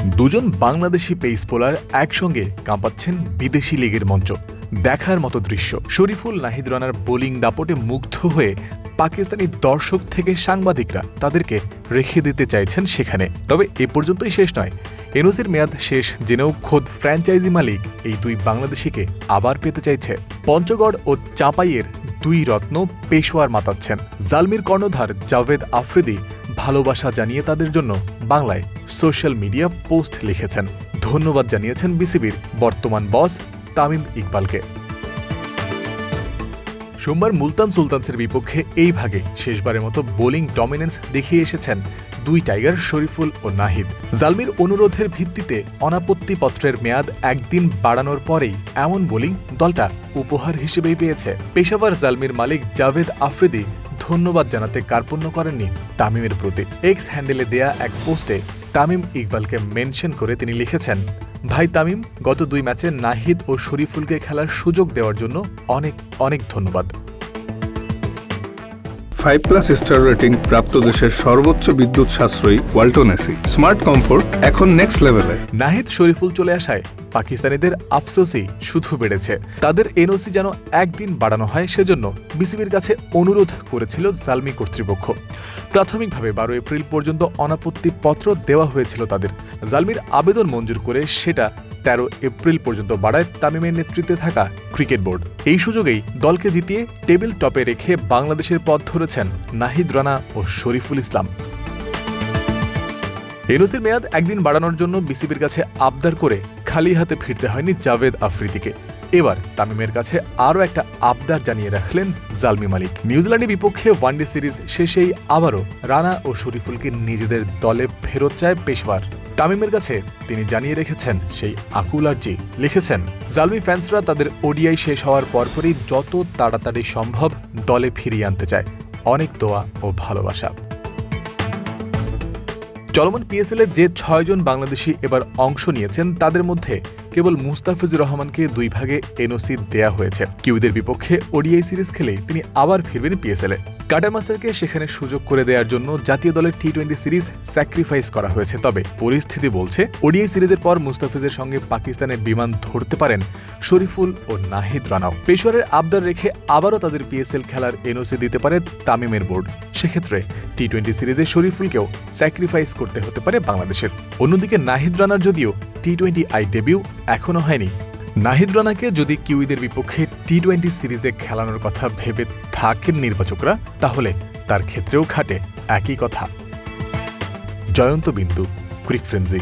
দুজন Bangladeshi pace bowler একসঙ্গে কাঁপাচ্ছেন বিদেশি লিগের মঞ্চ। দেখার মতো দৃশ্য। শরীফুল নাহিদ রানার বোলিং দাপটে মুগ্ধ হয়ে পাকিস্তানি দর্শক থেকে সাংবাদিকরা তাদেরকে রেখে দিতে চাইছেন সেখানে। তবে এ পর্যন্তই শেষ নয়। এনওসির মেয়াদ শেষ জেনেও খোদ ফ্র্যাঞ্চাইজি মালিক এই দুই বাংলাদেশিকে আবার পেতে চাইছে। পঞ্চগড় ও চাঁপাইয়ের দুই রত্ন পেশোয়ার মাতাচ্ছেন। জালমির কর্ণধার জাভেদ আফ্রিদি ভালোবাসা জানিয়ে তাদের জন্য বাংলায় সোশ্যাল মিডিয়া পোস্ট লিখেছেন। ধন্যবাদ জানিয়েছেন বিসিবির বর্তমান বস তামিম ইকবালকে। সোমবার মুলতান সুলতানসের বিপক্ষে এই ভাগে শেষবারের মতো বোলিং ডমিনেন্স দেখিয়ে এসেছেন দুই টাইগার শরীফুল ও নাহিদ। জালমির অনুরোধের ভিত্তিতে অনাপত্তিপত্রের মেয়াদ একদিন বাড়ানোর পরেই এমন বোলিং দলটা উপহার হিসেবেই পেয়েছে। পেশাওয়ার জালমির মালিক জাভেদ আফ্রিদি ধন্যবাদ জানাতে কার্পণ্য করেননি তামিমের প্রতি। এক্স হ্যান্ডেলে দেয়া এক পোস্টে তামিম ইকবালকে মেনশন করে তিনি লিখেছেন, ভাই তামিম, গত দুই ম্যাচে নাহিদ ও শরীফুলকে খেলার সুযোগ দেওয়ার জন্য অনেক অনেক ধন্যবাদ। 5+ স্টার রেটিং প্রাপ্ত দেশের সর্বোচ্চ বিদ্যুৎ সাশ্রয়ী ওয়ালটন এসি। স্মার্ট কমফোর্ট এখন নেক্সট লেভেলে। নাহিদ শরীফুল চলে আসায় পাকিস্তানিদের আফসোসই শুধু বেড়েছে। তাদের এনওসি যেন একদিন বাড়ানো হয় সেজন্য বিসিবির কাছে অনুরোধ করেছিল জালমি কর্তৃপক্ষ। প্রাথমিকভাবে 12 এপ্রিল পর্যন্ত অনাপত্তি পত্র দেওয়া হয়েছিল তাদের। জালমির আবেদন মঞ্জুর করে সেটা 13 এপ্রিল পর্যন্ত বাড়ায় তামিমের নেতৃত্বে থাকা ক্রিকেট বোর্ড। এই সুযোগেই দলকে জিতিয়ে টেবিল টপে রেখে বাংলাদেশের পথ ধরেছেন নাহিদ রানা ও শরীফুল ইসলাম। এনওসির মেয়াদ একদিন বাড়ানোর জন্য বিসিবির কাছে আবদার করে খালি হাতে ফিরতে হয়নি জাভেদ আফ্রিদিকে। এবার তামিমের কাছে আরও একটা আবদার জানিয়ে রাখলেন জালমি মালিক। নিউজিল্যান্ডের বিপক্ষে ওয়ানডে সিরিজ শেষেই আবারও রানা ও শরীফুলকে নিজেদের দলে ফেরত চায় পেশওয়ার। তামিমের কাছে তিনি জানিয়ে রেখেছেন সেই আকুল আর্জি। লিখেছেন, জালমি ফ্যান্সরা তাদের ওডিআই শেষ হওয়ার পরপরই যত তাড়াতাড়ি সম্ভব দলে ফিরিয়ে আনতে চায়। অনেক দোয়া ও ভালোবাসা। চলমান পিএসএল-এ যে 6 জন বাংলাদেশি এবার অংশ নিয়েছেন তাদের মধ্যে কেবল মুস্তাফিজুর রহমানকে 2 ভাগে এনওসি দেয়া হয়েছে। কিউইদের বিপক্ষে ওডিআই সিরিজ খেলে তিনি আবার ফিরবেন পিএসএল-এ। কাটার মাস্টারকে সেখানে সুযোগ করে দেওয়ার জন্য জাতীয় দলের টি-20 সিরিজ স্যাক্রিফাইস করা হয়েছে। তবে পরিস্থিতি বলছে ওডিআই সিরিজের পর মুস্তাফিজের সঙ্গে পাকিস্তানের বিমান ধরতে পারেন শরীফুল ও নাহিদ রানাও। পেশোয়ারের আবদার রেখে আবারও তাদের পিএসএল খেলার এনওসি দিতে পারে তামিমের বোর্ড। সেক্ষেত্রে টি-20 সিরিজে শরীফুলকেও স্যাক্রিফাইস করতে হতে পারে বাংলাদেশের। অন্যদিকে নাহিদ রানার যদিও টি-20 ডেবিউ এখনো হয়নি। নাহিদ রানাকে যদি কিউইদের বিপক্ষে টি-20 সিরিজে খেলানোর কথা ভেবে থাকেন নির্বাচকরা, তাহলে তার ক্ষেত্রেও খাটে একই কথা। জয়ন্ত বিন্দু, ক্রিক ফ্রেন্সি।